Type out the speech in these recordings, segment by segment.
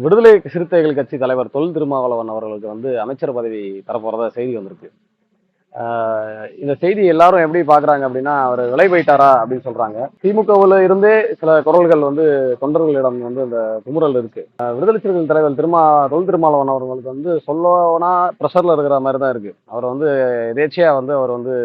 விடுதலை சிறுத்தைகள் கட்சி தலைவர் தொல் திருமாவளவன் அவர்களுக்கு வந்து அமைச்சர் பதவி தரப்போறதா செய்தி வந்திருக்கு. இந்த செய்தி எல்லாரும் எப்படி பாக்குறாங்க அப்படின்னா, அவர் விலை போயிட்டாரா அப்படின்னு சொல்றாங்க. திமுகவுல இருந்தே சில குரல்கள் வந்து தொண்டர்களிடம் வந்து அந்த குமுறல் இருக்கு. விடுதலை சிறுத்தைகள் தலைவர் தொல் திருமாவளவன் அவர்களுக்கு வந்து சொல்லனா ப்ரெஷர்ல இருக்கிற மாதிரி தான் இருக்கு. அவர் வந்து எதேச்சியா வந்து அவர் வந்து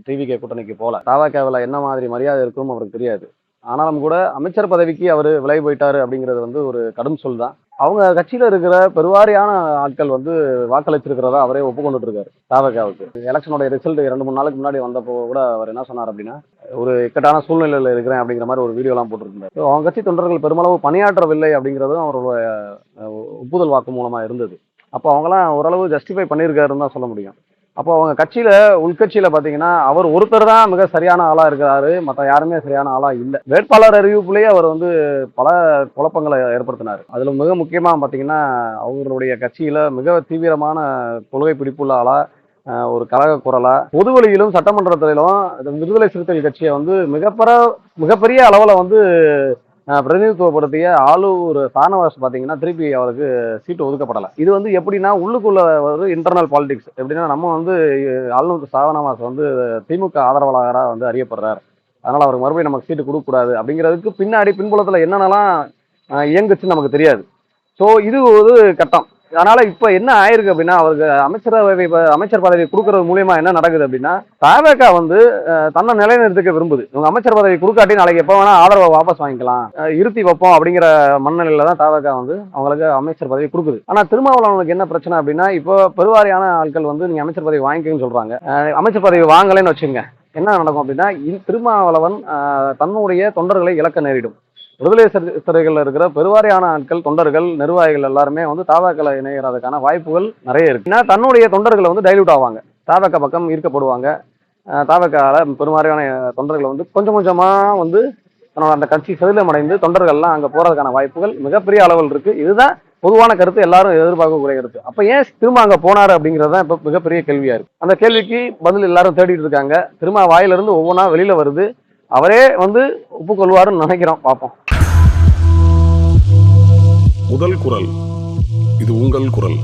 டிவிகே கூட்டணிக்கு போல. தவகவில் என்ன மாதிரி மரியாதை இருக்கும் அவருக்கு தெரியாது. ஆனாலும் கூட அமைச்சர் பதவிக்கு அவர் விலை போயிட்டாரு அப்படிங்கிறது வந்து ஒரு கடும் சொல் தான். அவங்க கட்சியில இருக்கிற பெருவாரியான ஆட்கள் வந்து வாக்களிச்சிருக்கிறதா அவரே ஒப்புக்கொண்டுட்டு இருக்காரு தவகவுக்கு. எலெக்ஷனோட ரிசல்ட் 2-3 நாளுக்கு முன்னாடி வந்தப்போ கூட அவர் என்ன சொன்னார் அப்படின்னா, ஒரு இக்கட்டான சூழ்நிலையில இருக்கிறேன் அப்படிங்கிற மாதிரி ஒரு வீடியோ எல்லாம் போட்டுருந்தார். அவங்க கட்சி தொண்டர்கள் பெருமளவு பணியாற்றவில்லை அப்படிங்கிறதும் அவரோட ஒப்புதல் வாக்கு மூலமா இருந்தது. அப்போ அவங்களாம் ஓரளவு ஜஸ்டிஃபை பண்ணியிருக்காருன்னு தான் சொல்ல முடியும். அப்போ அவங்க கட்சியில உள்கட்சியில பாத்தீங்கன்னா அவர் ஒருத்தர் தான் மிக சரியான ஆளா இருக்கிறாரு, மற்ற யாருமே சரியான ஆளா இல்லை. வேட்பாளர் அறிவிப்புலேயே அவர் வந்து பல குழப்பங்களை ஏற்படுத்தினார். அதுல மிக முக்கியமா பாத்தீங்கன்னா அவங்களுடைய கட்சியில மிக தீவிரமான கொள்கை பிடிப்புள்ள ஆளா, ஒரு கழக குரலா, பொதுவெளியிலும் சட்டமன்றத்திலும் விடுதலை சிறுத்தைகள் கட்சியை வந்து மிகப்பெரிய அளவுல வந்து பிரதிநிதித்துவப்படுத்திய ஆளூர் சானவாஸ் பாத்தீங்கன்னா திருப்பி அவருக்கு சீட்டு ஒதுக்கப்படலை. இது வந்து எப்படின்னா உள்ளுக்குள்ள ஒரு இன்டர்னல் பாலிடிக்ஸ். எப்படின்னா நம்ம வந்து ஆளுநர் சானவாஸ் வந்து திமுக ஆதரவாளராக வந்து அறியப்படுறார், அதனால அவருக்கு மறுபடியும் நமக்கு சீட்டு கொடுக்க கூடாது அப்படிங்கிறதுக்கு பின்னாடி பின்புலத்துல என்னென்னலாம் இயங்குச்சுன்னு நமக்கு தெரியாது. ஸோ இது ஒரு கட்டம். அதனால இப்ப என்ன ஆயிருக்கு அப்படின்னா, அவருக்கு அமைச்சர் பதவி கொடுக்கறது மூலியமா என்ன நடக்குது அப்படின்னா, தவேகா வந்து தன்னை நிலைநிறுத்திக்க விரும்புது. இவங்க அமைச்சர் பதவி கொடுக்காட்டி நாளைக்கு எப்போ வேணா ஆதரவை வாபஸ் வாங்கிக்கலாம், இருத்தி வைப்போம் அப்படிங்கிற மனநிலையில தான் தவேகா வந்து அவங்களுக்கு அமைச்சர் பதவி கொடுக்குது. ஆனா திருமாவளவனுக்கு என்ன பிரச்சனை அப்படின்னா, இப்போ பெருவாரியான ஆட்கள் வந்து நீங்க அமைச்சர் பதவி வாங்கிக்கன்னு சொல்றாங்க. அமைச்சர் பதவி வாங்கலைன்னு வச்சுங்க, என்ன நடக்கும் அப்படின்னா, திருமாவளவன் தன்னுடைய தொண்டர்களை இழக்க நேரிடும். விடுதலை சிறைகளில் இருக்கிற பெருவாரியான ஆட்கள், தொண்டர்கள், நிர்வாகிகள் எல்லாருமே வந்து தவேகால இணைகிறதுக்கான வாய்ப்புகள் நிறைய இருக்கு. ஏன்னா தன்னுடைய தொண்டர்களை வந்து டைல்யூட் ஆவாங்க, தவேகா பக்கம் ஈர்க்கப்படுவாங்க. தவேகால பெருவாரியான தொண்டர்கள் வந்து கொஞ்சம் கொஞ்சமா வந்து தன்னோட அந்த கட்சி சிதிலமடைந்து தொண்டர்கள்லாம் அங்க போறதுக்கான வாய்ப்புகள் மிகப்பெரிய அளவில் இருக்கு. இதுதான் பொதுவான கருத்து, எல்லாரும் எதிர்பார்க்கக்கூடிய கருத்து. அப்ப ஏன் திரும்ப அங்க போனாரு அப்படிங்கிறது தான் இப்ப மிகப்பெரிய கேள்வியா இருக்கு. அந்த கேள்விக்கு பதில் எல்லாரும் தேடிட்டு இருக்காங்க. திரும்ப வாயிலிருந்து ஒவ்வொன்றா வெளியில வருது. அவரே வந்து ஒப்புக்கொள்வாருன்னு நினைக்கிறோம், பார்ப்போம். முதல் குரல். இது உங்கள் குரல்.